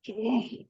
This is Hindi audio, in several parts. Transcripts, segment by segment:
Okay.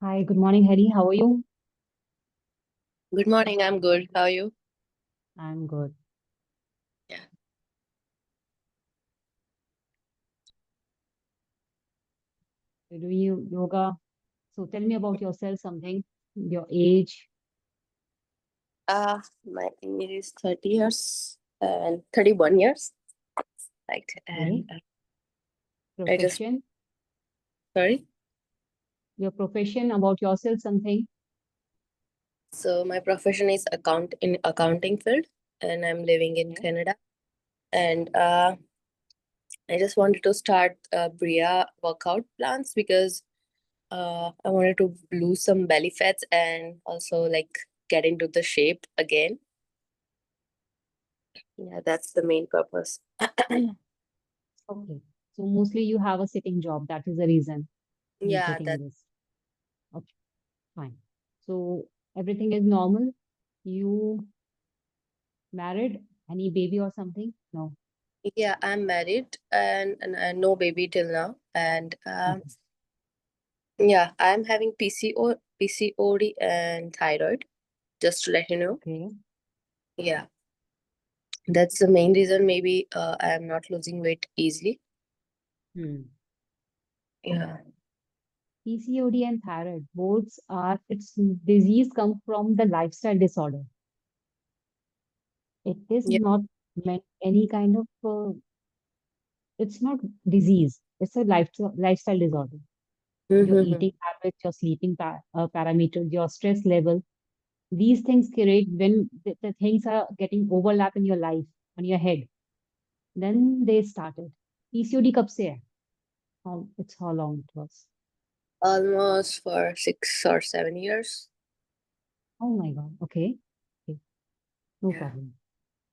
Hi, good morning, Hari. How are you? Good morning, I'm good. How are you? I'm good. Yeah. You're doing yoga. So tell me about yourself, something, your age, My age is 30 years and 31 years. Like, okay, and I just, profession, sorry. your profession, about yourself, something. So my profession is in accounting field, and I'm living in Okay. Canada. And I just wanted to start Bria workout plans because I wanted to lose some belly fats and also like get into the shape again. Yeah, that's the main purpose. Okay. So mostly you have a sitting job. That is the reason you're Yeah, getting that this. Okay, fine. So everything is normal. You married? Any baby or something? No. yeah, I'm married and no baby till now. And Okay. yeah, I'm having PCOD and thyroid, just to let you know. Okay. Yeah, that's the main reason maybe I am not losing weight easily. Hmm. Yeah. PCOD and thyroid, both are, its disease come from the lifestyle disorder. It is Yeah. not meant any kind of, it's not disease. It's a lifestyle disorder. Your Mm-hmm. eating habits, your sleeping parameters, your stress level, these things create when the things are getting overlap in your life, on your head. Then they started. PCOD कब से है? It's how long it was? Almost for 6 or 7 years. Oh my God. Okay. Okay. No Yeah. problem.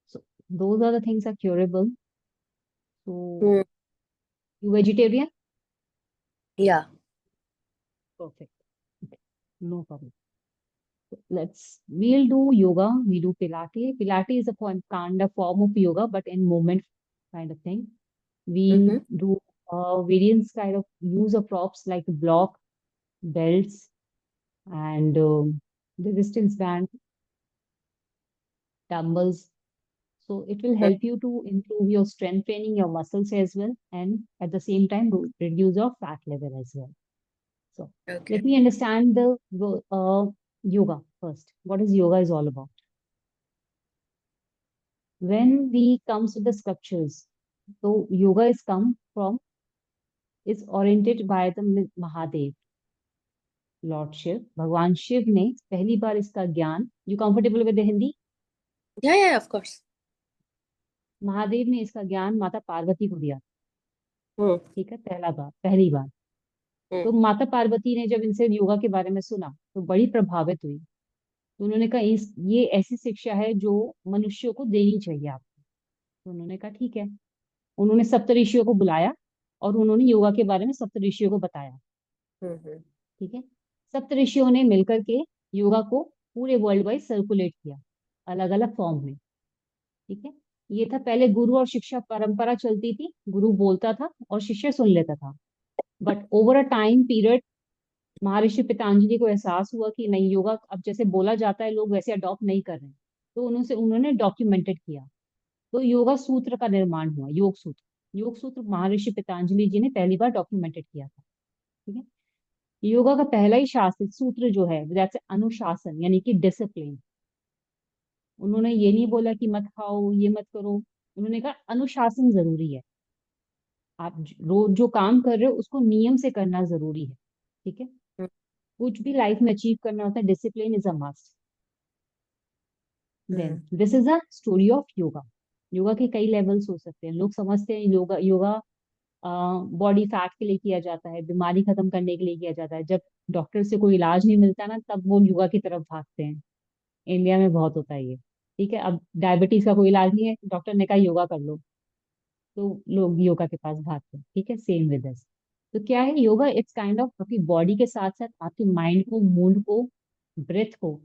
So those are the things are curable. So Mm. you vegetarian? Yeah. Perfect. Okay. No problem. We'll do yoga. We do Pilates. Pilates is a kind of form of yoga, but in movement kind of thing. We Mm-hmm. do various kind of use of props like block, belts, and the resistance band, dumbbells. So it will help you to improve your strength training, your muscles as well, and at the same time reduce your fat level as well. So Okay. let me understand the yoga first. What is yoga is all about? When we comes to the sculptures, so yoga is come from is oriented by the Mahadev, Lord Shiv. भगवान शिव ने पहली बार इसका ज्ञान, you comfortable with the Hindi? Yeah, yeah, of course. Mahadev ने इसका ज्ञान माता पार्वती को दिया, Mm. ठीक है, पहला बार, पहली बार। तो Mm. माता पार्वती ने जब इनसे योगा के बारे में सुना तो बड़ी प्रभावित हुई। तो उन्होंने कहा इस ये ऐसी शिक्षा है जो मनुष्यों को देनी चाहिए आपको। तो उन्होंने कहा ठीक है। उन्होंने सप्तऋषियों को बुलाया और उन्होंने योगा के बारे में सप्तऋषियों को बताया, Mm-hmm. ठीक है। सप्तऋषियों ने मिलकर के योगा को पूरे वर्ल्ड वाइड सर्कुलेट किया, अलग अलग फॉर्म में, ठीक है। ये था पहले गुरु और शिष्य परंपरा चलती थी, गुरु बोलता था और शिष्य सुन लेता था। But over a time period महर्षि पतंजलि को एहसास हुआ कि नहीं, योगा अब जैसे बोला जाता है लोग वैसे अडॉप्ट नहीं कर रहे हैं। तो उन्होंने डॉक्यूमेंटेड किया। तो योगा सूत्र का निर्माण हुआ, योग सूत्र। योग सूत्र महर्षि पतंजलि जी ने पहली बार डॉक्यूमेंटेड किया था, ठीक है। योगा का पहला ही शास्त्र सूत्र जो है जैसे अनुशासन यानी कि डिसिप्लिन। उन्होंने ये नहीं बोला कि मत खाओ ये मत करो, उन्होंने कहा अनुशासन जरूरी है। आप रोज जो काम कर रहे हो उसको नियम से करना जरूरी है। ठीक है। हम्म कुछ भी लाइफ में अचीव करना होता है, discipline is a must. Then hmm this is a story of yoga. Yoga के कई लेवल्स हो सकते हैं। लोग समझते हैं योगा योगा बॉडी फैट के लिए किया जाता है, बीमारी खत्म करने के लिए किया जाता है। जब डॉक्टर से कोई इलाज नहीं मिलता ना, तब वो योगा की तरफ भागते हैं। इंडिया में बहुत होता है ये। ठीक है, अब डायबिटीज का कोई इलाज नहीं है, डॉक्टर ने कहा योगा कर लो, तो लोग योगा के पास भागते हैं। ठीक है, सेम विद दिस। तो क्या है योगा? इट्स काइंड ऑफ आपकी बॉडी के साथ साथ आपके माइंड को, मूड को, ब्रेथ को,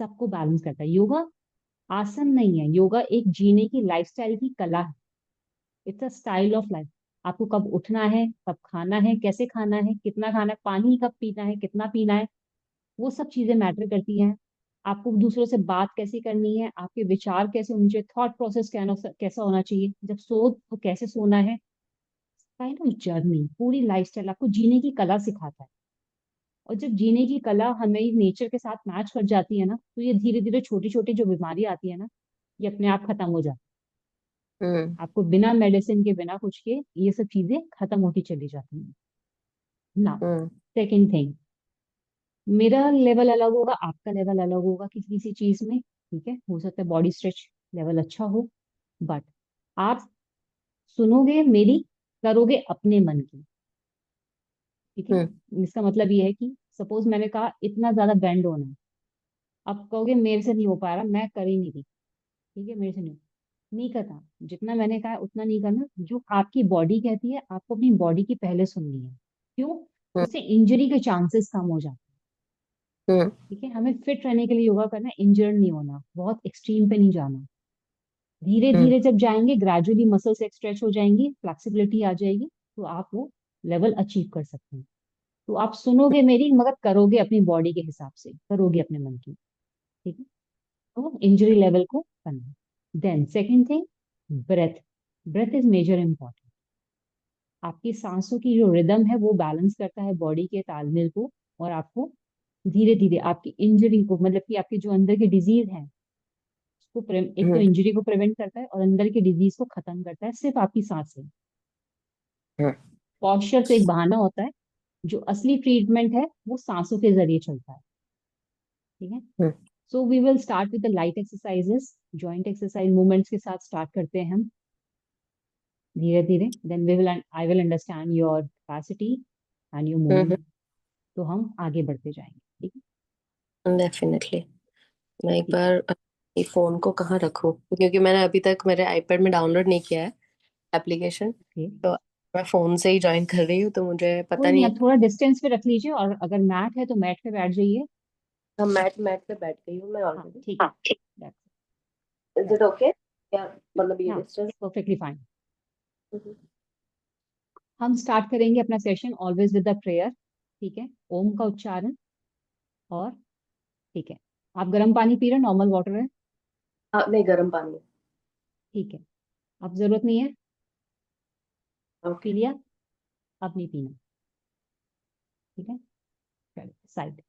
सबको बैलेंस करता है। योगा आसन नहीं है, योगा एक जीने की लाइफस्टाइल की कला है। It's a style of life. आपको कब उठना है, कब खाना है, कैसे खाना है, कितना खाना है, पानी कब पीना है, कितना पीना है, वो सब चीजें मैटर करती हैं। आपको दूसरों से बात कैसे करनी है, आपके विचार कैसे होने चाहिए, थॉट प्रोसेस कैसा होना चाहिए, जब सो तो कैसे सोना है। काइंड ऑफ जर्नी, पूरी लाइफस्टाइल आपको जीने की कला सिखाता है। और जब जीने की कला हमें नेचर के साथ मैच कर जाती है ना, तो ये धीरे धीरे छोटी छोटी जो बीमारी आती है ना, ये अपने आप खत्म हो जाती हम्म है। आपको बिना मेडिसिन के, बिना कुछ के, ये सब चीजें खत्म होती चली जाती हैं ना। हम्म सेकेंड थिंग, मेरा लेवल अलग होगा, आपका लेवल अलग होगा किसी किसी चीज में। ठीक है, हो सकता है बॉडी स्ट्रेच लेवल अच्छा हो, बट आप सुनोगे मेरी, करोगे अपने मन की। ठीक हम्म है, इसका मतलब ये है कि सपोज मैंने कहा इतना ज्यादा बेंड होना है, अब कहोगे मेरे से नहीं हो पा रहा, मैं कर ही नहीं रही। ठीक है, मेरे से नहीं करना। जितना मैंने कहा है उतना नहीं करना। जो आपकी बॉडी कहती है, आपको अपनी बॉडी की पहले सुननी है। क्यों? हम्म उससे इंजरी के चांसेस कम हो जाते हैं। हम्म ठीक है, हमें फिट रहने के लिए योगा करना है, इंजर्ड नहीं होना, बहुत एक्सट्रीम पे नहीं जाना। धीरे हम्म धीरे जब जाएंगे, ग्रेजुअली मसल्स स्ट्रेच हो जाएंगी, फ्लेक्सिबिलिटी आ जाएगी, तो आप वो लेवल अचीव कर सकते हैं। तो आप सुनोगे मेरी, मगर करोगे अपनी बॉडी के हिसाब से, करोगे अपने मन की। ठीक है, तो इंजरी लेवल को करना। Then second thing, breath. Breath is major important. आपकी सांसों की जो रिदम है वो बैलेंस करता है बॉडी के तालमेल को, और आपको धीरे धीरे आपकी इंजरी को, मतलब कि आपके जो अंदर के डिजीज है उसको एक तो हम्म इंजरी को प्रिवेंट करता है, और अंदर के डिजीज को खत्म करता है, सिर्फ आपकी सांस से। हम्म पॉस्चर तो एक बहाना होता है, जो असली ट्रीटमेंट है वो सांसों के जरिए चलता है। ठीक है। Hmm so we will start with the light exercises, joint exercise movements के साथ स्टार्ट करते हैं हम धीरे धीरे। Then we will I will understand your capacity and your hmm movement, तो हम आगे बढ़ते जाएंगे। ठीक है। डेफिनेटली। मैं एक ठीक है। बार अपने फोन को कहाँ रखूँ, क्योंकि मैंने अभी तक मेरे आईपैड में डाउनलोड नहीं किया है एप्लीकेशन। ओके, तो मैं फोन से ही ज्वाइन कर रही हूँ, तो मुझे पता कोई नहीं, नहीं। आप थोड़ा डिस्टेंस पे रख लीजिए, और अगर मैट है तो मैट पे बैठ जाइए। हम मैट मैट पे बैठ गई हूँ मैं हाँ ऑलरेडी। ठीक है। That's is it that's okay? क्या मतलब ये हाँ, डिस्टेंस? Perfectly fine. हम स्टार्ट करेंगे अपना session always with the prayer. ठीक है, ओम का उच्चारण। और ठीक है, आप गर्म पानी पी रहे हैं, नॉर्मल वाटर है? हाँ, नहीं, गर्म पानी। ठीक है, अब जरूरत नहीं है, पी ओके। लिया, अब नहीं पीना। ठीक है, चलिए साइड।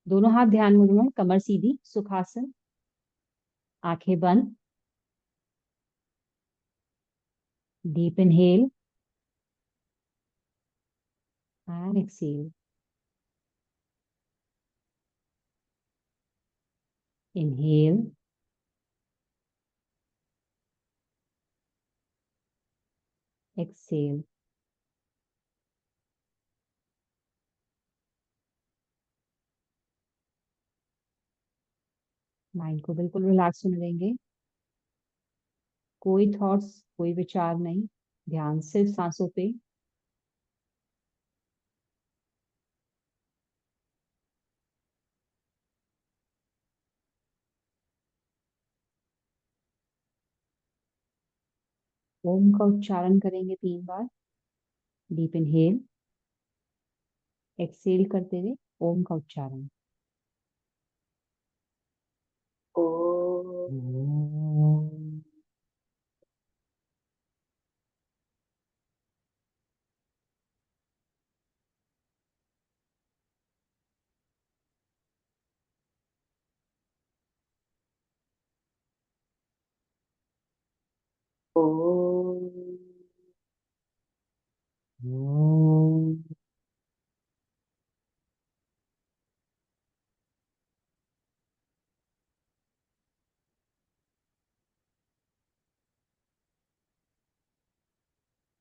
दोनों हाथ ध्यान मुद्रा में, कमर सीधी, सुखासन, आंखें बंद। Deep inhale and exhale. Inhale, exhale. Mind को बिल्कुल रिलैक्स होने देंगे, कोई थॉट्स, कोई विचार नहीं, ध्यान सिर्फ सांसों पे। ओम का उच्चारण करेंगे 3 बार। डीप इनहेल, एक्सेल करते हुए ओम का उच्चारण। ओ। ओम। Om. Om.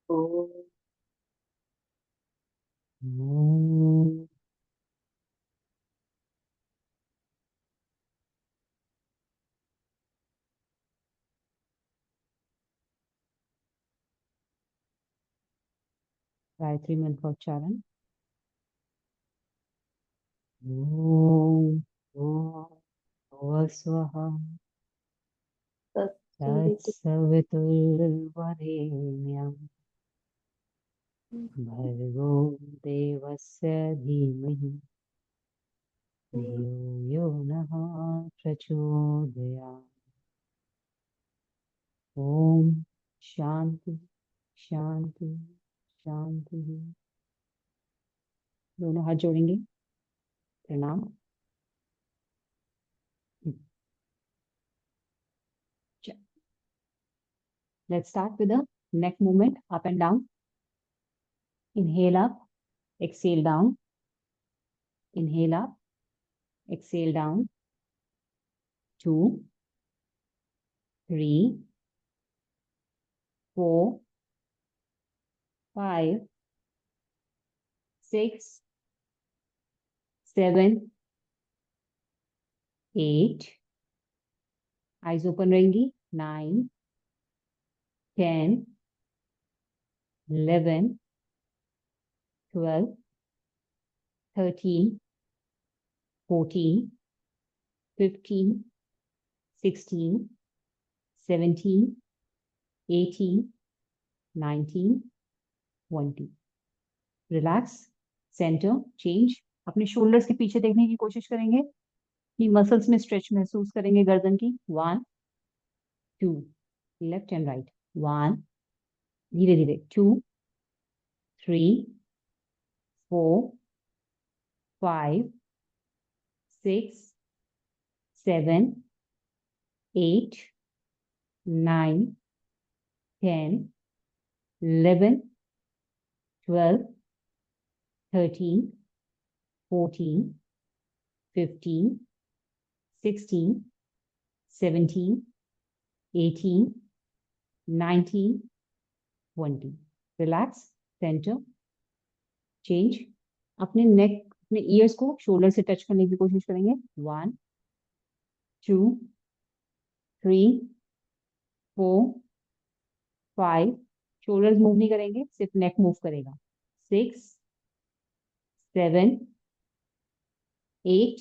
Om. Om. Gayatri मंत्रोच्चारण। ओम ओम स्वः तत्सवितुर्वरेण्यं भर्गो देवस्य धीमहि धियो यो नः प्रचोदयात्। ओम शांति शांति शांति। दोनों हाथ जोड़ेंगे, प्रणाम। Let's start with the neck movement, up and down. Inhale up, exhale down. Inhale up, exhale down. 2, 3, 4, 5, 6, 7, 8. Eyes open रहेंगी. 9, 10, 11, 12, 13, 14, 15, 16, 17, 18, 19, 20. Relax, centre, change. अपने शोल्डर्स के पीछे देखने की कोशिश करेंगे कि मसल्स में स्ट्रेच महसूस करेंगे गर्दन की. 1, 2, लेफ्ट एंड राइट. 1, धीरे धीरे. 2, 3, 4, 5, 6, 7, 8, 9, 10, 11, 12, 13, 14, 15, 16, 17, 18, 19, 20. Relax, centre, change. अपने नेक, अपने ईयर्स को शोल्डर से टच करने की कोशिश करेंगे. 1, 2, 3, 4, 5. शोल्डर्स मूव नहीं करेंगे, सिर्फ नेक मूव करेगा. 6, 7, 8,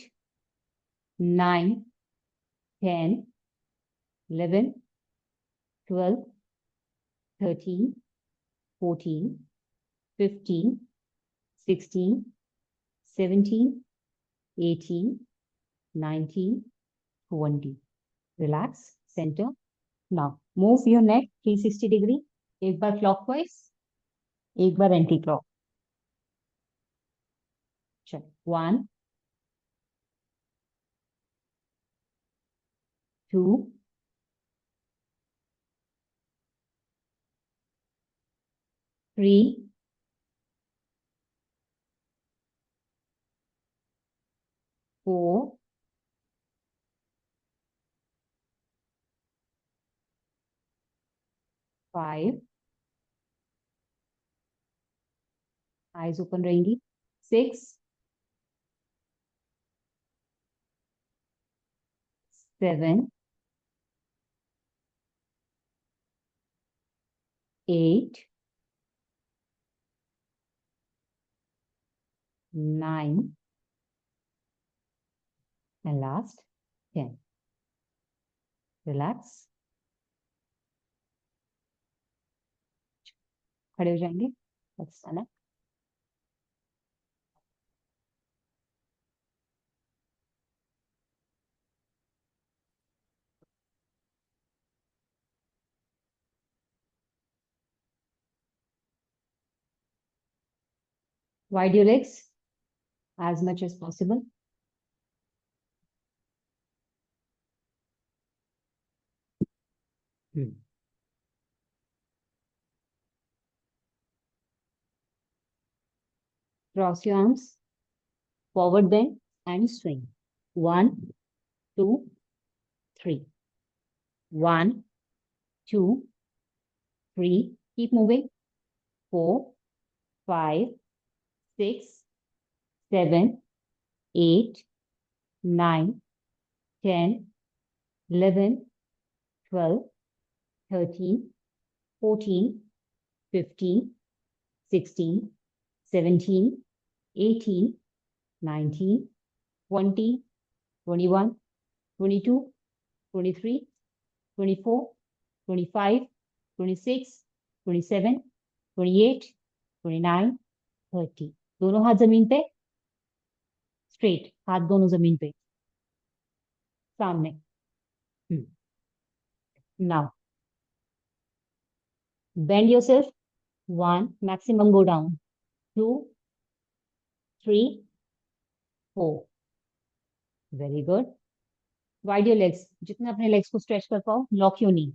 9, 10, 11, 12, 13, 14, 15, 16, 17, 18, 19, 20. Relax, center. Now move your neck 360 degree. एक बार clockwise, एक बार एंटी क्लॉक. चल. 1, 2, 3, 4, 5. आईज ओपन रहेंगी. 6, 7, 8, 9, and last 10. Relax. खड़े हो जाएंगे. Let's stand up. Wide your legs as much as possible. Cross your arms, forward bend and swing. 1, 2, 3. 1, 2, 3. Keep moving. 4, 5, 6, 7, 8, 9, 10, 11, 12, 13, 14, 15, 16, 17, 18, 19, 20, 21, 22, 23, 24, 25, 26, 27, 28, 29, 30. दोनों हाथ जमीन पे, स्ट्रेट, हाथ दोनों जमीन पे, सामने. Now bend yourself. 1, maximum go down. 2, 3, 4. Very good. Wide your legs. जितने अपने legs को stretch कर पाओ. Lock your knee.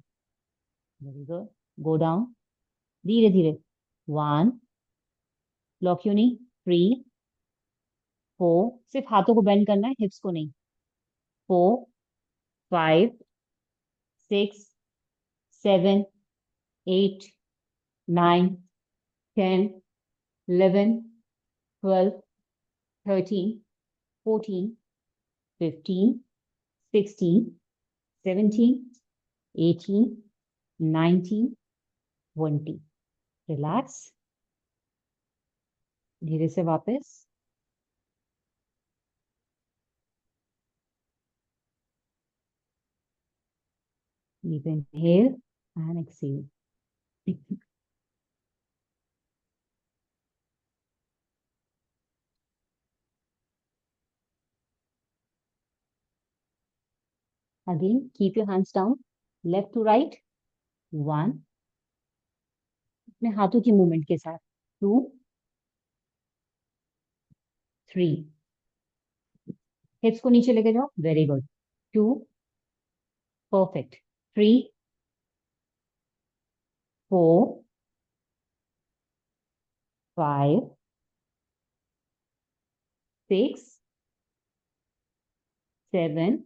Very good. Go down. धीरे धीरे. 1, lock your knee. 3, 4. सिर्फ हाथों को bend करना है, hips को नहीं. 4, 5, 6, 7, 8, 9, 10, 11, 12, 13, 14, 15, 16, 17, 18, 19, 20. रिलैक्स. धीरे से वापस. Deep inhale and exhale. Again, keep your hands down, left to right. 1, अपने हाथों की मूवमेंट के साथ. 2, 3. हिप्स को नीचे लेके जाओ. Very good. 2, perfect. 3, 4, 5, 6, 7,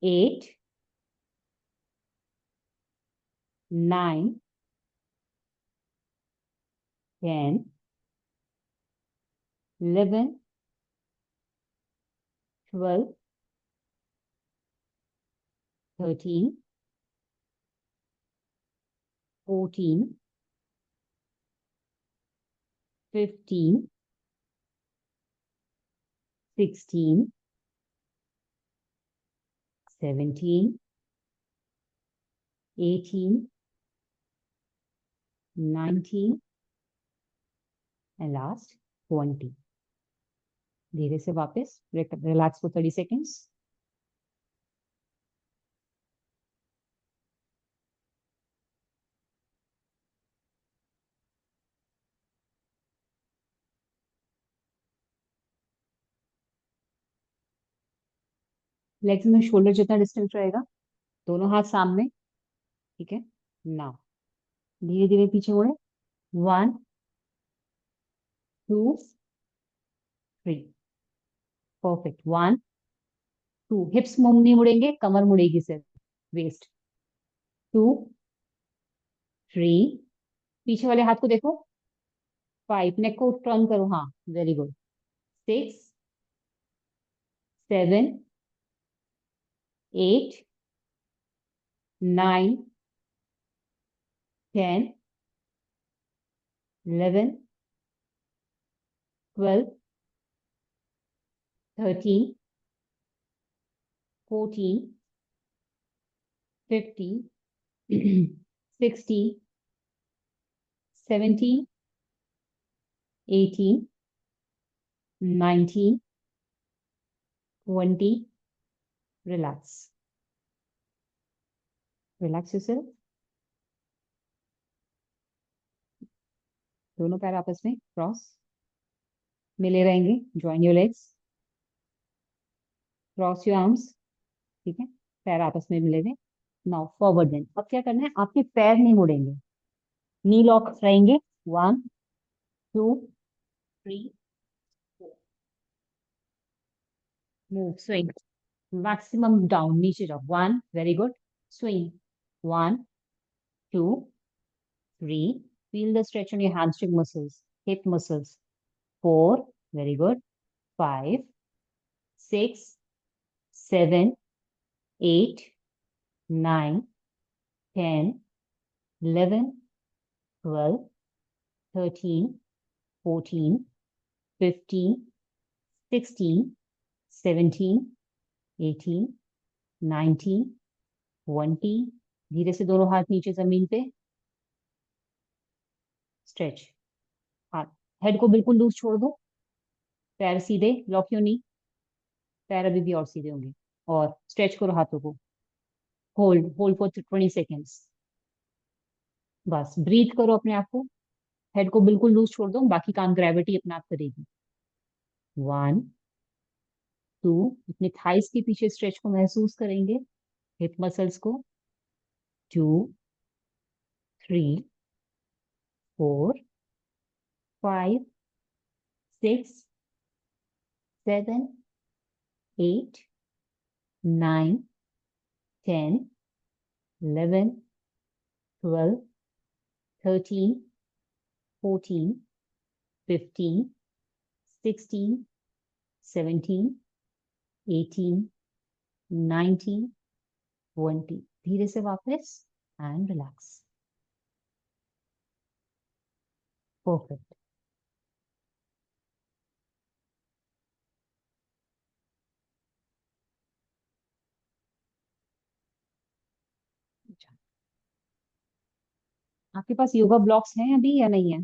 8, 9, 10, 11, 12, 13, 14, 15, 16, 17, 18, 19, and last 20. धीरे से वापस. Relax for 30 seconds. लेग्स में शोल्डर जितना डिस्टेंस रहेगा, दोनों हाथ सामने. ठीक है. नाउ धीरे धीरे पीछे मुड़े. 1, 2, 3. परफेक्ट. 1, 2. हिप्स नहीं मुड़ेंगे, कमर मुड़ेगी सिर्फ. वेस्ट. 2, 3. पीछे वाले हाथ को देखो. 5. नेक को टर्न करो. हाँ, very good. 6, 7, 8, 9, 10, 11, 12, 13, 14, 15, 16, 17, 18, 19, 20. Relax. Relax yourself. दोनों पैर आपस में क्रॉस मिले रहेंगे. Join your legs. Cross your arms. ठीक है. पैर आपस में मिले हुए. Now forward bend. अब क्या करना है, आपके पैर नहीं मुड़ेंगे, नी लॉक रहेंगे. 1, 2 3 4 मूव स्विंग मैक्सिमम डाउन नीचे जाओ 1 very good swing 1 2 3 feel the stretch on your hamstring muscles hip muscles 4 very good 5 6 7 8 9 10 11 12 13 14 15 16 17 18 19 20 धीरे से दोनों हाथ नीचे जमीन पे स्ट्रेच हाथ हेड को बिल्कुल लूज छोड़ दो पैर सीधे लॉक योर नी पैर अभी भी और सीधे होंगे और स्ट्रेच करो हाथों को होल्ड होल्ड फॉर 20 सेकेंड्स बस ब्रीथ करो अपने आप को हेड को बिल्कुल लूज छोड़ दो बाकी काम ग्रेविटी अपने आप करेगी 1 2 अपने थाइस के पीछे स्ट्रेच को महसूस करेंगे हिप मसल्स को 2 3 4 5 6 7 8 9 10 11 12 13 14 15 16 17 18 19 20 धीरे से वापस एंड रिलैक्स परफेक्ट आपके पास योगा ब्लॉक्स हैं अभी या नहीं है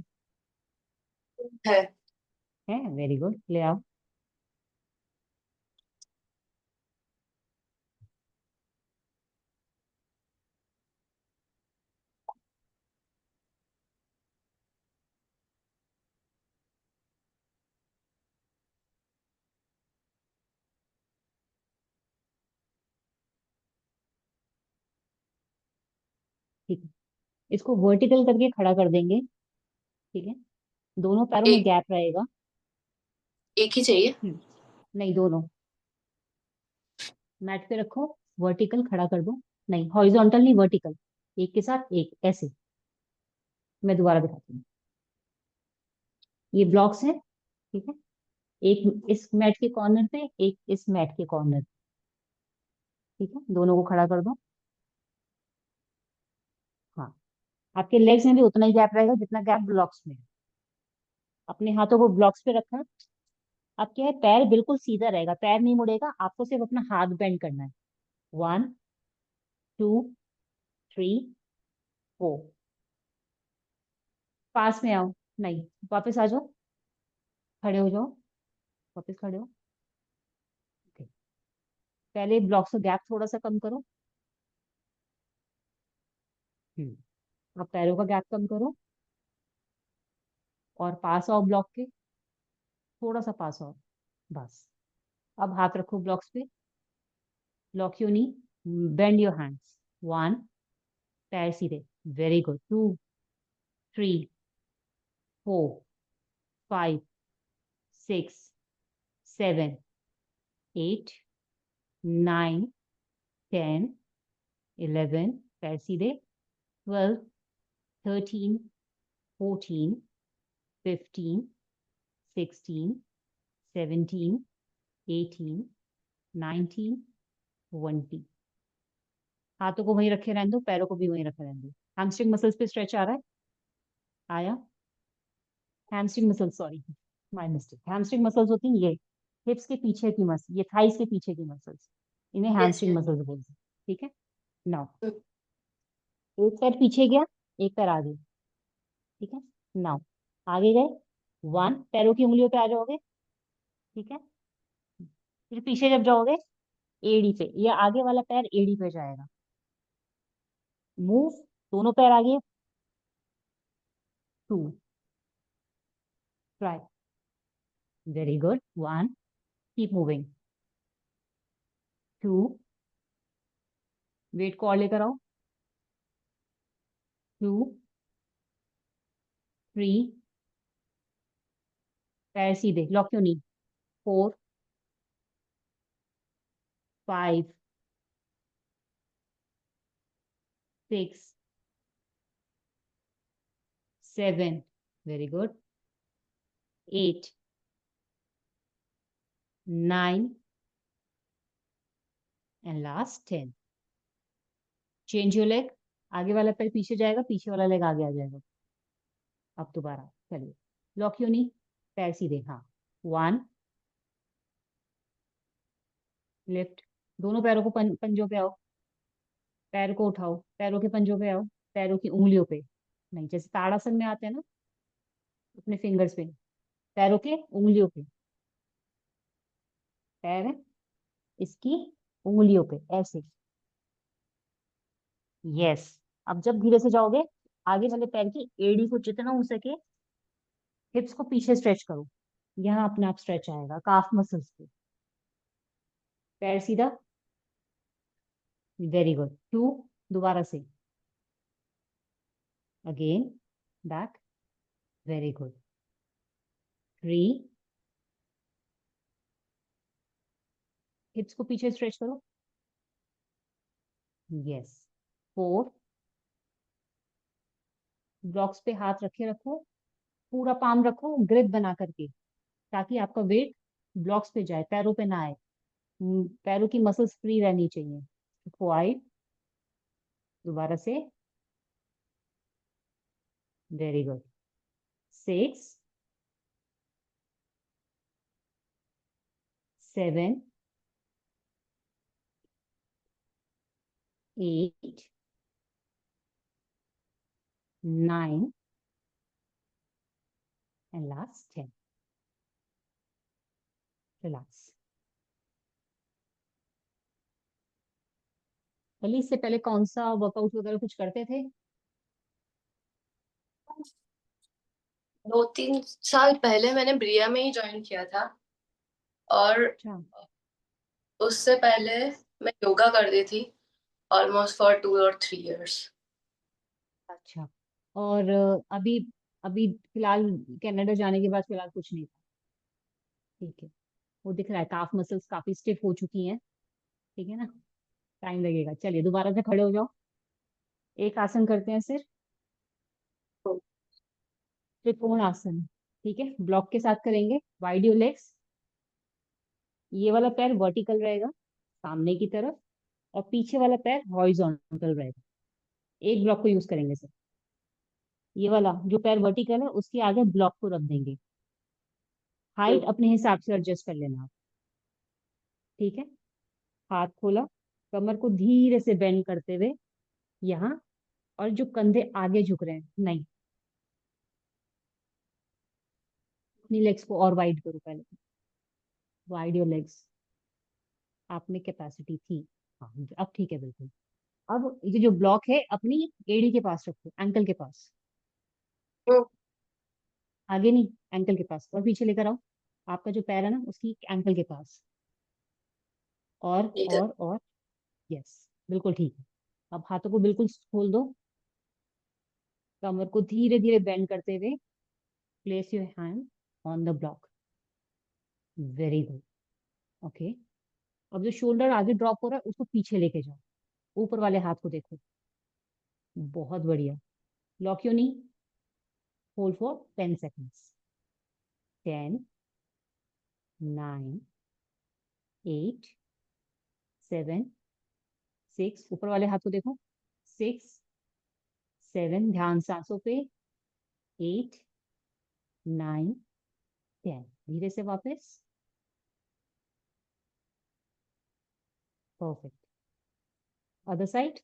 है। है वेरी गुड ले आओ ठीक है इसको वर्टिकल करके खड़ा कर देंगे ठीक है दोनों पैरों में एक गैप रहेगा एक ही चाहिए। नहीं दोनों मैट पे रखो वर्टिकल खड़ा कर दो नहीं हॉरिजॉन्टल नहीं वर्टिकल एक के साथ एक ऐसे मैं दोबारा दिखाती हूँ ये ब्लॉक्स हैं ठीक है एक इस मैट के कॉर्नर पे एक इस मैट के कॉर्नर पे ठीक है दोनों को खड़ा कर दो हाँ आपके लेग्स में भी उतना ही गैप रहेगा जितना गैप ब्लॉक्स में है अपने हाथों को ब्लॉक्स पे रखना अब क्या है पैर बिल्कुल सीधा रहेगा पैर नहीं मुड़ेगा आपको सिर्फ अपना हाथ बेंड करना है 1 2 3 4 पास में आओ नहीं वापस आ जाओ खड़े हो जाओ वापस खड़े हो Okay. पहले ब्लॉक्स का गैप थोड़ा सा कम करो अब पैरों का गैप कम करो और पास आओ ब्लॉक के थोड़ा सा पास आओ बस अब हाथ रखो ब्लॉक्स पे lock your knee bend your hands 1 पैर सीधे वेरी गुड 2 3 4 5 6 7 8 9 10 11 पैर सीधे 12 13 14 15 16 17 18 19 20 हाथों को वहीं रखे रहने दो पैरों को भी वहीं रखे रहने दो हैमस्ट्रिंग मसल्स पे स्ट्रेच आ रहा है आया hamstring muscles sorry my mistake hamstring muscles होती हैं ये हिप्स के पीछे की मसल ये थाइस के पीछे की मसल्स इन्हें यस हैमस्ट्रिंग यस। मसल्स बोलते हैं ठीक है नाउ एक पैर पीछे गया एक पैर आगे ठीक है नाउ आगे गए 1 पैरों की उंगलियों पे आ जाओगे ठीक है फिर पीछे जब जाओगे एड़ी पे ये आगे वाला पैर एड़ी पे जाएगा मूव दोनों पैर आगे 2 try very good 1 keep moving 2 weight को और लेकर आओ 2 3 पैर सीधे, लॉक क्यों नहीं। 4, 5, 6, 7, very good, 8, 9 and last 10। Change your leg, आगे वाला पैर पीछे जाएगा, पीछे वाला लेग आगे आ जाएगा। अब दोबारा चलिए, लॉक क्यों नहीं, पैर सीधे, हाँ। 1, लिफ्ट, दोनों पैरों को पंजों पे आओ, पैर को उठाओ, पैरों के पंजों पे आओ, पैरों की उंगलियों पे नहीं, जैसे ताड़ासन में आते हैं ना, अपने फिंगर्स पे, पैरों के उंगलियों पे, पैर है इसकी उंगलियों पे ऐसे। यस। अब जब धीरे से जाओगे, आगे वाले पैर की एड़ी को जितना हो सके, हिप्स को पीछे स्ट्रेच करो, यहाँ अपने आप स्ट्रेच आएगा काफ मसल्स पे। पैर सीधा, वेरी गुड। 2, दोबारा से, अगेन, बैक, वेरी गुड। 3, हिप्स को पीछे स्ट्रेच करो, यस। 4, ब्लॉक्स पे हाथ रखे रखो, पूरा पाम रखो ग्रिप बना करके, ताकि आपका वेट ब्लॉक्स पे जाए, पैरों पे ना आए। पैरों की मसल्स फ्री रहनी चाहिए। 5, दोबारा से, very good. 6, 7, 8, 9 and last 10। Relax. चलिए, इससे पहले कौन सा वर्कआउट वगैरह कुछ करते थे। 2-3 साल पहले मैंने ब्रिया में ही ज्वाइन किया था, और अच्छा। उससे पहले मैं योगा करती थी ऑलमोस्ट फॉर 2 or 3 years। अच्छा। और अभी अभी फिलहाल कनाडा जाने के बाद फिलहाल कुछ नहीं था। ठीक है, वो दिख रहा है काफ मसल्स काफी स्टिफ हो चुकी हैं। ठीक है ना, टाइम लगेगा। चलिए दोबारा से खड़े हो जाओ, एक आसन करते हैं सिर्फ, त्रिकोण आसन। ठीक है, ब्लॉक के साथ करेंगे, वाइड योर लेग्स। ये वाला पैर वर्टिकल रहेगा सामने की तरफ, और पीछे वाला पैर हॉरिजॉन्टल रहेगा। एक ब्लॉक को यूज करेंगे सर। ये वाला जो पैर वर्टिकल है उसके आगे ब्लॉक को रख देंगे, हाइट अपने हिसाब से एडजस्ट कर लेना आप। ठीक है, हाथ खोला, कमर को धीरे से बेंड करते हुए यहाँ, और जो कंधे आगे झुक रहे हैं नहीं, अपनी लेग्स को और वाइड करो पहले, वाइड योर लेग्स। आप में कैपेसिटी थी, हाँ अब ठीक है बिल्कुल। अब ये जो ब्लॉक है अपनी एड़ी के पास रखो, एंकल के पास, आगे नहीं, एंकल के पास, और पीछे लेकर आओ, आपका जो पैर है ना उसकी एंकल के पास, और ठीक है। और यस, बिल्कुल ठीक है। अब हाथों को बिल्कुल खोल दो, कमर को धीरे धीरे बेंड करते हुए place your hand on the block, very good. Okay, अब जो शोल्डर आगे ड्रॉप हो रहा है उसको पीछे लेके जाओ, ऊपर वाले हाथ को देखो, बहुत बढ़िया। Lock your knee, hold for 10 seconds. 10, 9, 8, 7, 6, ऊपर वाले हाथ को देखो, 6, 7, ध्यान सांसों पे, 8, 9, 10, धीरे से वापस, परफेक्ट। अदर साइड,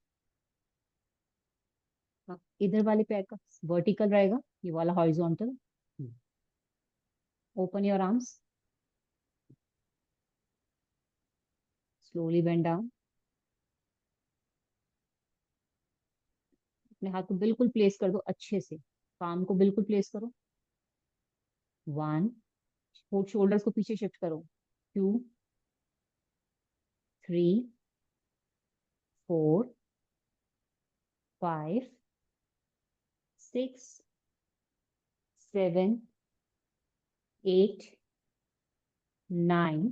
इधर वाले पैर का वर्टिकल रहेगा, ये वाला horizontal. Open your arms, slowly bend down, अपने हाथ को बिल्कुल प्लेस कर दो अच्छे से, पाम को बिल्कुल प्लेस करो। 1, शोल्डर्स को पीछे शिफ्ट करो। 2, 3, 4, 5, 6, 7, 8, 9,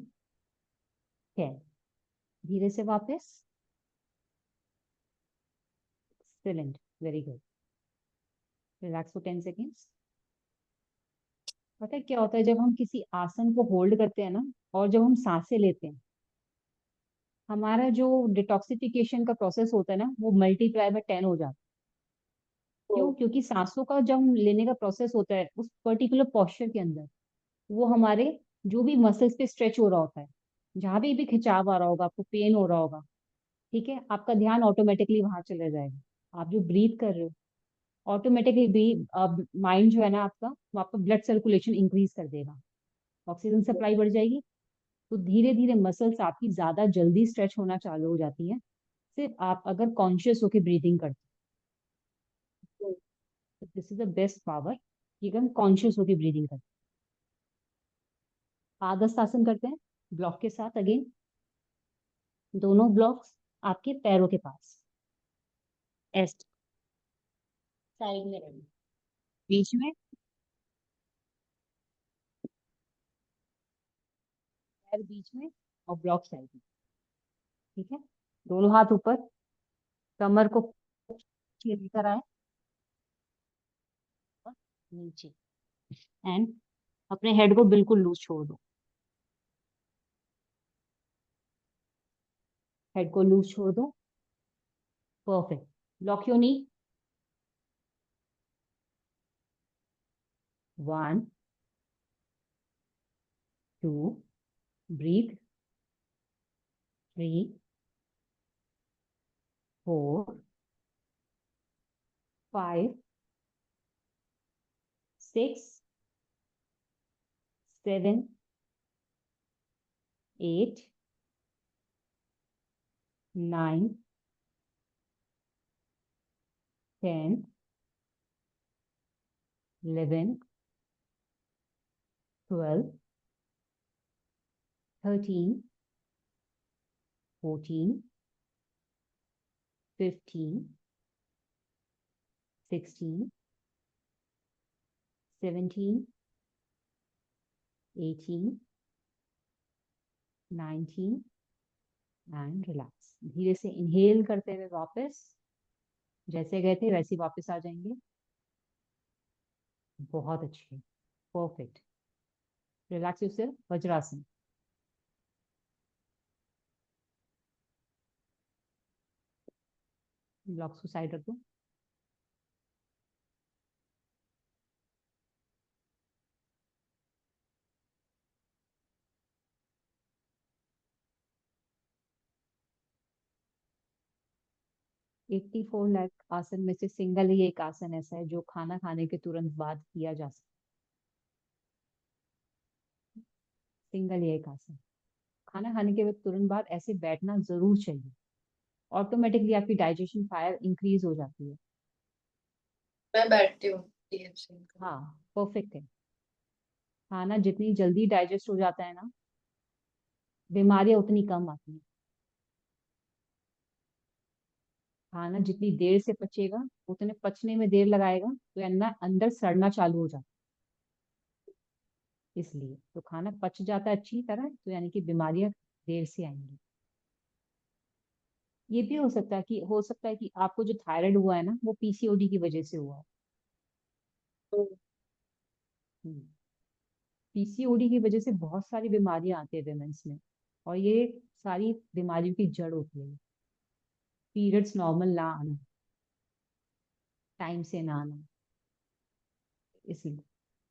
10। धीरे से वापस। Excellent, very good. Relax for 10 seconds. पता है क्या होता है जब हम किसी आसन को होल्ड करते हैं ना, और जब हम सांसें लेते हैं, हमारा जो डिटॉक्सिफिकेशन का प्रोसेस होता है ना, वो मल्टीप्लाई बाय 10 हो जाता है। क्यों? क्योंकि सांसों का जब हम लेने का प्रोसेस होता है उस पर्टिकुलर पोस्चर के अंदर, वो हमारे जो भी मसल्स पे स्ट्रेच हो रहा होता है, जहां भी खिंचाव आ रहा होगा, आपको पेन हो रहा होगा, ठीक है, आपका ध्यान ऑटोमेटिकली वहां चला जाएगा। आप जो ब्रीथ कर रहे हो, ऑटोमेटिकली भी माइंड जो है ना आपका, वो आपका ब्लड सर्कुलेशन इंक्रीज कर देगा, ऑक्सीजन सप्लाई बढ़ जाएगी। तो धीरे धीरे मसल्स आपकी ज्यादा जल्दी स्ट्रेच होना चालू हो जाती है, सिर्फ आप अगर कॉन्शियस होकर ब्रीदिंग करते हो। तो this is the best power कि हम कॉन्शियस होकर ब्रीदिंग करते हैं। आसन करते हैं ब्लॉक के साथ। अगेन, दोनों ब्लॉक्स आपके पैरों के पास, एस साइड में रहेंगे, बीच में, पैर बीच में, और ब्लॉक साइड में। ठीक है, दोनों हाथ ऊपर, कमर को लेकर आए और नीचे, एंड अपने हेड को बिल्कुल लूज छोड़ दो। हेड को लूज छोड़ दो। Perfect. Lock your knee. 1, 2, breathe. 3, 4, 5, 6, 7, 8, 9, 10, 11, 12, 13, 14, 15, 16, 17, 18, 19, and relax. धीरे से इनहेल करते हुए वापस, जैसे गए थे वैसे ही वापस आ जाएंगे। बहुत अच्छे, perfect. Relax yourself, vajrasana. Blocks को साइड रख दो। 84 लाख आसन में से सिंगल ही एक आसन ऐसा है जो खाना खाने के तुरंत बाद किया जा सकता है। सिंगल ही एक आसन, खाना खाने के तुरंत बाद ऐसे बैठना जरूर चाहिए। ऑटोमेटिकली आपकी डाइजेशन फायर इंक्रीज हो जाती है। मैं बैठती हूँ TFC का। हाँ, परफेक्ट है। खाना जितनी जल्दी डाइजेस्ट हो जाता है ना, बीमारियां उतनी कम आती हैं। खाना जितनी देर से पचेगा, उतने पचने में देर लगाएगा, तो अंदर अंदर सड़ना चालू हो जाता है। इसलिए तो खाना पच जाता है अच्छी तरह, तो यानी कि बीमारियां देर से आएंगी। ये भी हो सकता है कि आपको जो थायराइड हुआ है ना, वो पीसीओडी की वजह से हुआ है। पीसीओडी की वजह से बहुत सारी बीमारियां आती है विमेंस में, और ये सारी बीमारियों की जड़ होती है। पीरियड्स नॉर्मल ना आना, टाइम से ना आना, इसलिए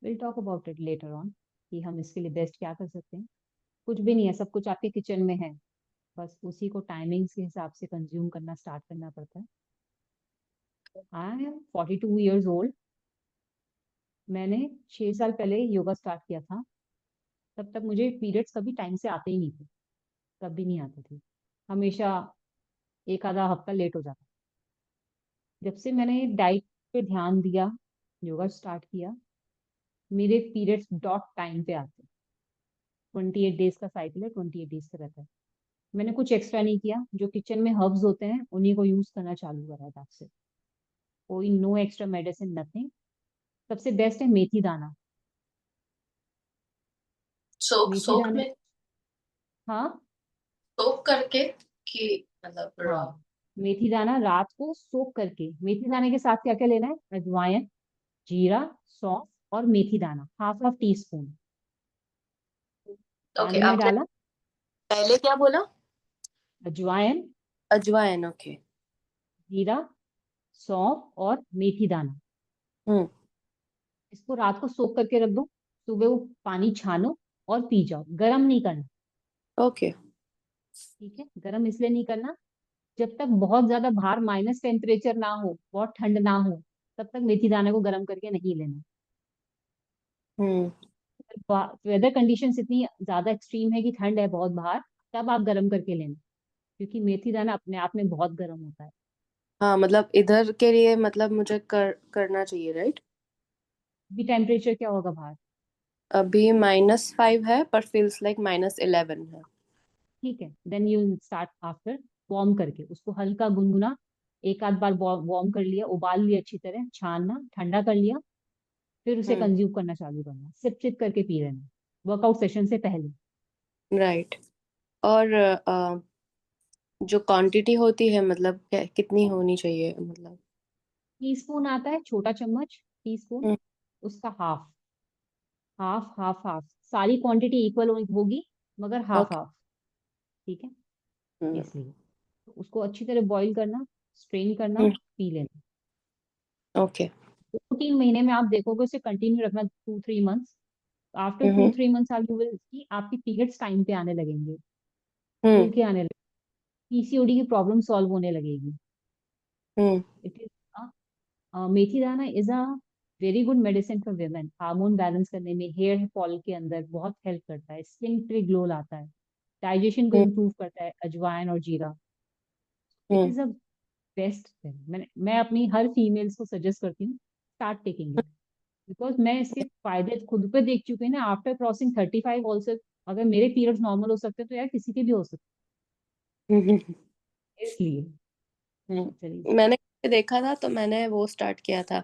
will talk about it later on कि हम इसके लिए बेस्ट क्या कर सकते हैं। कुछ भी नहीं है, सब कुछ आपके किचन में है, बस उसी को टाइमिंग्स के हिसाब से कंज्यूम करना स्टार्ट करना पड़ता है। I am 42 years old। मैंने 6 साल पहले योगा स्टार्ट किया था। तब तक मुझे पीरियड्स कभी टाइम से आते ही नहीं थे, कभी नहीं आते थे, हमेशा एक आधा हफ्ता लेट हो जाता। जब से मैंने डाइट पे ध्यान दिया, योगा स्टार्ट किया, मेरे पीरियड्स डॉट टाइम पे आते। 28 डेज का साइकिल है, 28 डेज का रहता है। मैंने कुछ एक्स्ट्रा नहीं किया, जो किचन में हर्ब्स होते हैं उन्हीं को यूज करना चालू करा था से। कोई नो एक्स्ट्रा मेडिसिन, नथिंग। सबसे बेस्ट है मेथी दाना। सोक मेथी सोक दाने, में, हाँ सोक करके, कि मतलब रॉ? हाँ, मेथी दाना रात को सोख करके, मेथी दाने के साथ क्या क्या लेना है, अजवाइन, जीरा, सौंफ और मेथी दाना, half half tea spoon okay, पानी में आपने डाला। पहले क्या बोला? अजवाइन, अजवाइन, ओके। जीरा, सौंफ और मेथी दाना, हम्म। इसको रात को सोख करके रख दो। सुबह वो पानी छानो और पी जाओ, गर्म नहीं करना। ओके। ठीक है, गर्म इसलिए नहीं करना, जब तक बहुत ज्यादा बाहर माइनस टेम्परेचर ना हो, बहुत ठंड ना हो, तब तक मेथी दाने को गर्म करके नहीं लेना। हम्म। वेदर कंडीशंस इतनी ज्यादा एक्सट्रीम है कि ठंड है बहुत बाहर, तब आप गर्म करके लेना, क्योंकि मेथी दाना अपने आप में बहुत गर्म होता है। हाँ, मतलब इधर के लिए मतलब मुझे करना चाहिए, राइट? भी टेम्परेचर क्या होगा बाहर? अभी -5 है, पर फील्स लाइक -11 है। ठीक है, then you start after warm करके उसको हल्का गुनगुना, एक आध बार वार्म कर लिया, उबाल लिया, अच्छी तरह छानना, ठंडा कर लिया, फिर उसे हम्म। कंज्यूम करना चालू करना, सिप सिप करके पी लेना वर्कआउट सेशन से पहले। राइट। और जो क्वांटिटी होती है, मतलब कितनी होनी चाहिए, मतलब? टी स्पून आता है छोटा चम्मच, टी स्पून, हम्म। उसका हाफ, हाफ हाफ हाफ, सारी क्वांटिटी इक्वल होगी मगर हाफ ओके। हाफ। ठीक है, हम्म। इसलिए तो उसको अच्छी तरह बॉईल करना, स्ट्रेन करना, हम्म। पी लेना। ओके। 2-3 महीने में आप देखोगे उसे कंटिन्यू रखना, 2-3 मंथ्स। आफ्टर टू हम्म। थ्री मंथ्स आप यू विल सी आपकी पीरियड्स टाइम पे आने लगेंगे, हम्म। खुल के आने लगेंगे, पीसीओडी की प्रॉब्लम सॉल्व होने लगेगी। हम्म। इट इज, मेथी दाना is a very good medicine for women, hormone balance करने में, हेयर फॉल के अंदर बहुत हेल्प करता है, स्किन पे ग्लो लाता है, डाइजेशन को हम्म। इम्प्रूव करता है अजवाइन और जीरा। It hmm. Is a best thing, मैं अपनी हर फीमेल्स को सजेस्ट करती हूँ, स्टार्ट टेकिंग इट, बिकॉज मैं इसके फायदे खुद पे देख चुकी हूँ ना, आफ्टर क्रॉसिंग 35 ऑल्सो। अगर मेरे पीरियड्स नॉर्मल हो सकते हैं तो यार किसी के भी हो सकते हम्म। हैं, इसलिए चलिए। मैंने देखा था, तो मैंने वो स्टार्ट किया था,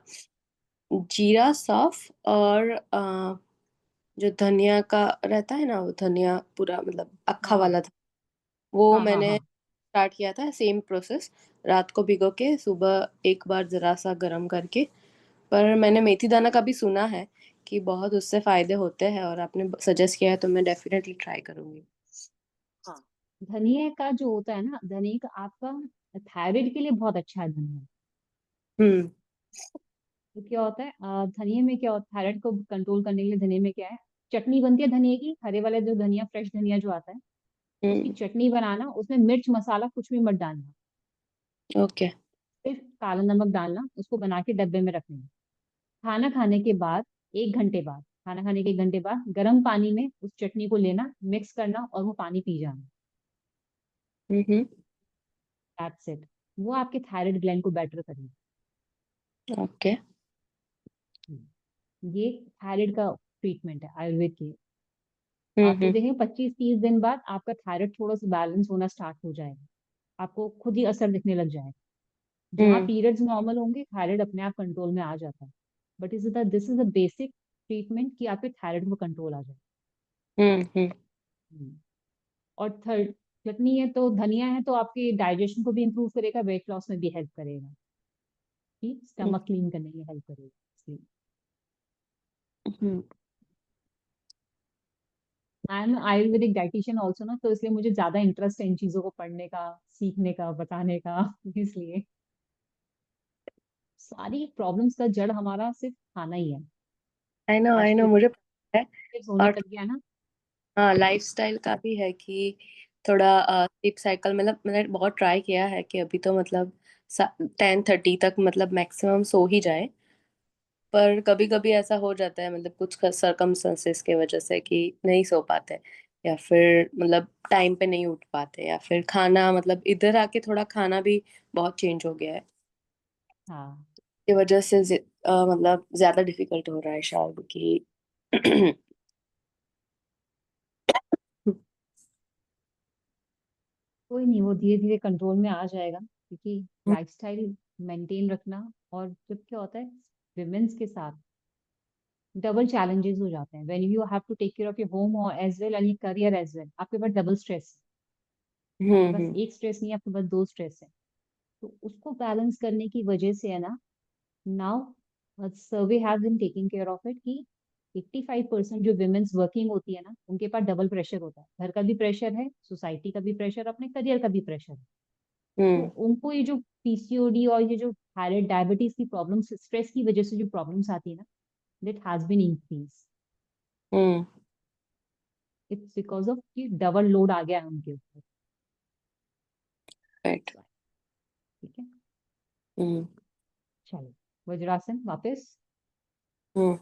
जीरा सौंफ और जो धनिया का रहता है ना, वो धनिया पूरा मतलब अक्खा हाँ वाला था, वो हाँ हाँ मैंने हाँ। स्टार्ट किया था, सेम प्रोसेस। रात को भिगो के सुबह एक बार जरा सा गर्म करके। पर मैंने मेथी दाना का भी सुना है कि बहुत उससे फायदे होते हैं, और आपने सजेस्ट किया है तो मैं डेफिनेटली ट्राई करूंगी। हाँ, धनिया का जो होता है ना, धनिया का आपका थायराइड के लिए बहुत अच्छा है धनिया। हम्म। तो क्या होता है, धनिया में क्या होता है, थायराइड को कंट्रोल करने के लिए धनिया में क्या है, चटनी बनती है धनिया की, हरे वाले जो धनिया, फ्रेश धनिया जो आता है, उसकी हम्म। चटनी बनाना, उसमें मिर्च मसाला कुछ भी मत डालना, ओके। सिर्फ काला नमक डालना, उसको बना के डब्बे में रखना। खाना खाने के बाद, 1 घंटे बाद, खाना खाने के 1 घंटे बाद गर्म पानी में उस चटनी को लेना, मिक्स करना और वो पानी पी जाना। हम्म। दैट्स इट, वो आपके थायराइड ग्लैंड को बेटर करेगा। ओके। ये थायराइड का ट्रीटमेंट है आयुर्वेद की। After hmm. देखेंगे 25-30 दिन बाद आपका थायराइड थोड़ा सा बैलेंस होना स्टार्ट हो जाएगा, आपको खुद ही असर दिखने लग जाएगा। जहाँ हम्म। पीरियड्स नॉर्मल होंगे थायराइड अपने आप कंट्रोल में आ जाता है। But is the this is the basic treatment कि आपके थायराइड में कंट्रोल आ जाए। हम्म। हम्म। और थर्ड, चटनी है तो, धनिया है तो आपके डाइजेशन को भी इम्प्रूव करेगा, वेट लॉस में भी हेल्प करेगा, ठीक, हम्म। स्टमक क्लीन करने में हेल्प करेगा, इसलिए। Hmm. I am ayurvedic dietitian also ना, तो इसलिए मुझे ज्यादा इंटरेस्ट है इन चीजों को पढ़ने का, सीखने का, बताने का इसलिए सारी प्रॉब्लम्स का जड़ हमारा सिर्फ खाना ही है। आई नो, आजकल मुझे पता है। होने और लग गया ना। हाँ, लाइफस्टाइल का भी है कि थोड़ा स्लीप साइकिल, मतलब मैंने बहुत ट्राई किया है कि अभी तो मतलब 10:30 तक मतलब मैक्सिमम सो ही जाए। पर कभी कभी ऐसा हो जाता है, मतलब कुछ सरकमस्टेंसेस की वजह से कि नहीं सो पाते, या फिर मतलब टाइम पे नहीं उठ पाते, या फिर खाना, मतलब इधर आके थोड़ा खाना भी बहुत चेंज हो गया है। हाँ, की वजह से मतलब ज्यादा डिफिकल्ट हो रहा है शायद कि कोई नहीं, वो धीरे धीरे कंट्रोल में आ जाएगा, क्योंकि लाइफस्टाइल मेंटेन रखना, और जब क्या होता है विमेन्स के साथ, डबल चैलेंजेस हो जाते हैं when you have to take care of your home और as well and career as well. आपके पास डबल स्ट्रेस है, आपके पास हम्म एक स्ट्रेस नहीं है, आपके पास दो स्ट्रेस है। तो उसको बैलेंस करने की वजह से है ना, now survey has been taking care of it कि 85% जो विमेन्स वर्किंग होती है ना, उनके पास डबल प्रेशर होता है। घर का भी प्रेशर है, सोसाइटी का भी प्रेशर, अपने करियर का भी प्रेशर है। तो हम्म उनको ये जो पीसीओडी और ये जो थायराइड डायबिटीज की प्रॉब्लम्स, स्ट्रेस की वजह से जो प्रॉब्लम्स आती है ना, that has been increase. Hmm it's because of कि डबल लोड आ गया है उनके ऊपर। राइट। ठीक है, हम्म चलो वज्रासन वापस। Hmm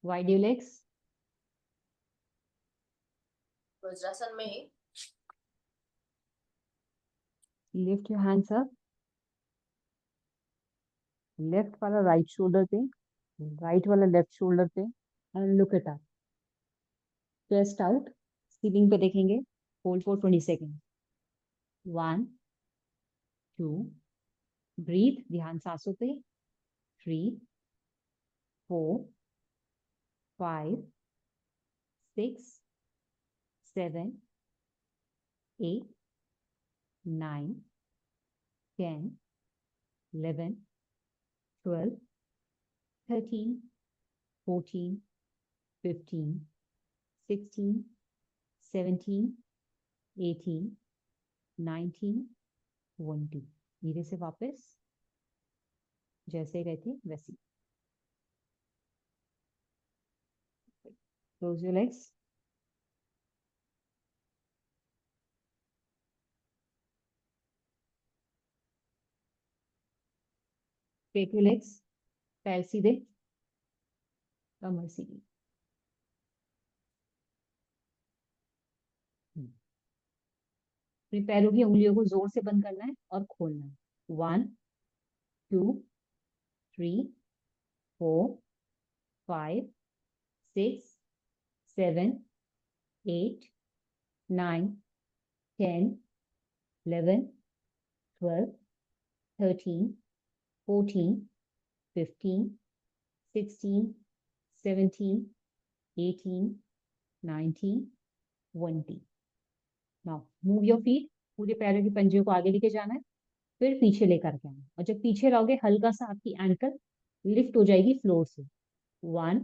wide your legs, vajrasana में ही। Lift your hands up. Left वाला राइट शोल्डर पे, राइट वाला लेफ्ट शोल्डर पे, and look it up. Chest out, ceiling पे देखेंगे। Hold for 20 second. 1 2, ब्रीथ, ध्यान सांसों पे। 3 4 5 6 7 8 9 10 11 12 13 14 15 16 17 18 19 20। धीरे से वापस, जैसे गए थे वैसे। Close your legs. Straight your legs, पैर सीधे, कमर सीधी। अपने पैरों की उंगलियों को जोर से बंद करना है और खोलना है। 1 2 3 4 5 6 7 8 9 10 11 12 13 14 15 16 17 18 19 20। Now move your feet. पूरे पैरों के पंजे को आगे लेके जाना है, फिर पीछे लेकर के आना। और जब पीछे रहोगे, हल्का सा आपकी एंकल लिफ्ट हो जाएगी फ्लोर से। 1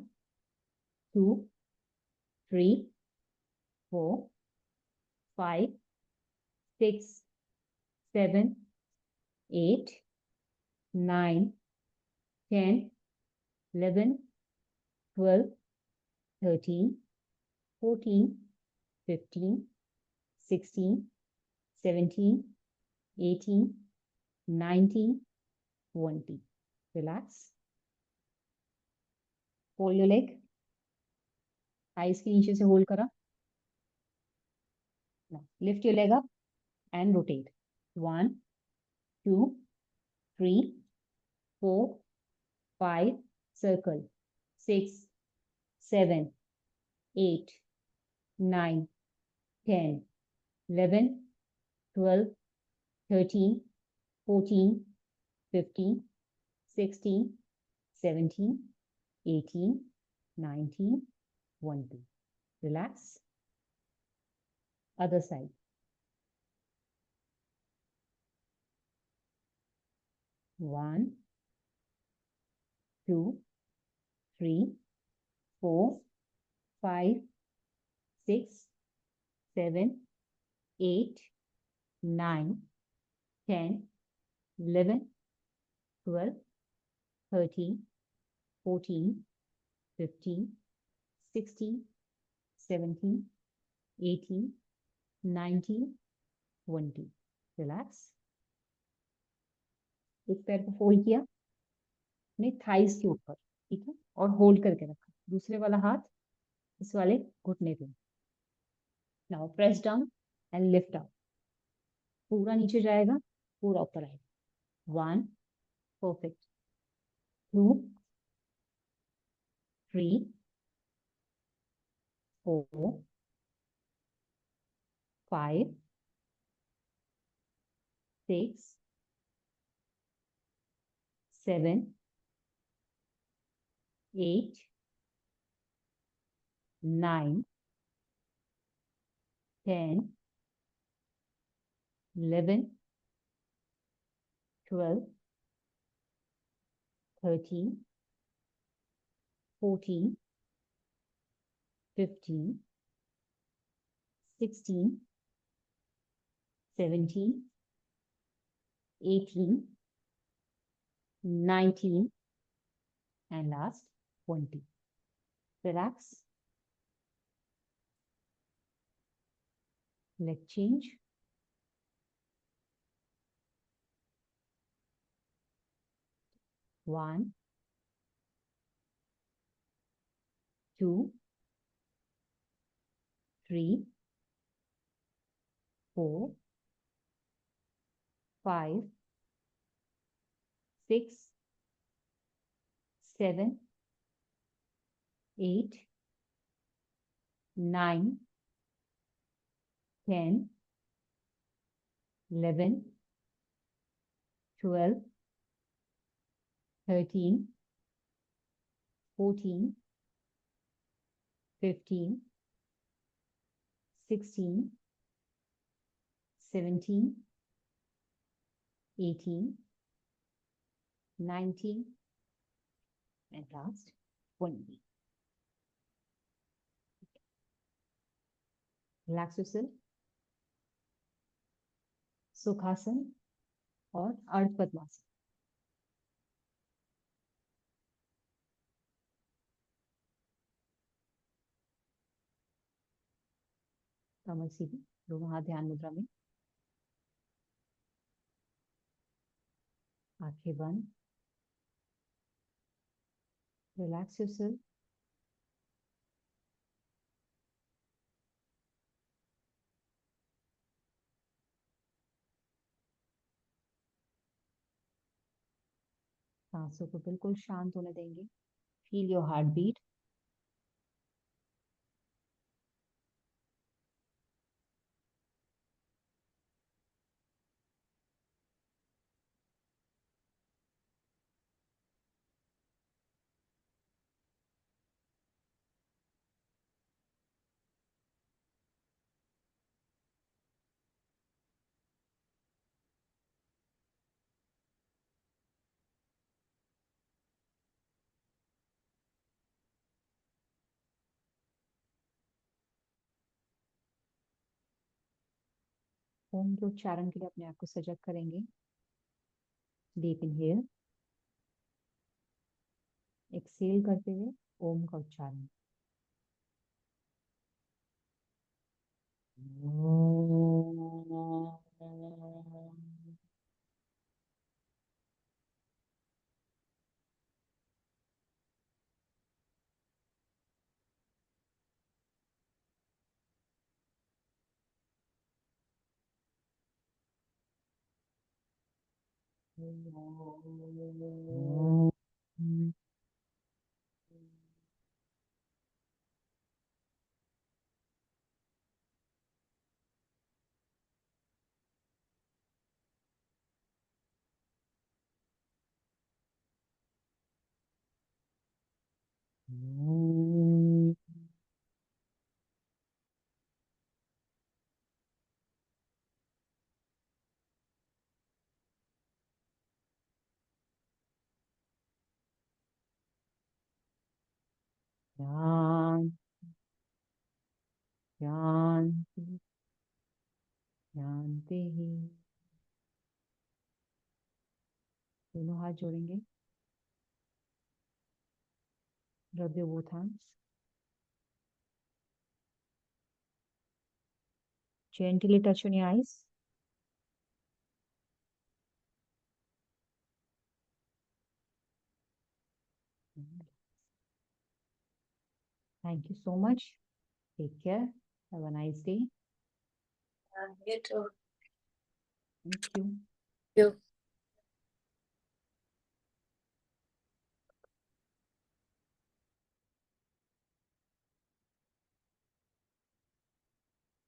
2 3 4 5 6 7 8 9 10 11 12 13 14 15 16 17 18 19 20। Relax, hold your leg, eyes के नीचे से होल्ड करा। Lift your leg up and rotate. 1 2 3 4 5, circle, 6 7 8 9 10 11 12 13 14 15 16 17 18 19 20। Relax. Other side. 1 2 3 4 5 6 7 8 9 10 11 12 13 14 15 16 17 18 19 20। Relax. एक पैर को फोल्ड किया अपने थाइस के ऊपर, ठीक है, और होल्ड करके रखा। दूसरे वाला हाथ इस वाले घुटने पे। Now press down and lift up. पूरा नीचे जाएगा, पूरा ऊपर आएगा। 1, perfect. 2 3 4 5 6, 7, 8, 9, 10, 11, 12, 13, 14, 15, 16, 17, 18, 19, and last 20. Relax. Leg change. One, two, three, 4, 5, 6, 7, 8, 9, 10, 11, 12, 13, 14, 15, 16, 17, 18, 19, and last 20. Relax yourself. सुखासन और अर्ध पद्मासन. कमर सीधी, दोनों हाथ ध्यान मुद्रा में. आंखें बंद. Relax yourself. सांसों को बिल्कुल शांत होने देंगे. Feel your heart beat. Om के उच्चारण के लिए अपने आप को सजग करेंगे. Deep inhale. एक्सेल करते हुए ओम का उच्चारण. ध्यान, शांति, शांति ही. दोनों हाथ जोड़ेंगे. Rub your both hands. Gently touch on your eyes. Thank you so much. Take care. Have a nice day. You too. Thank you. You.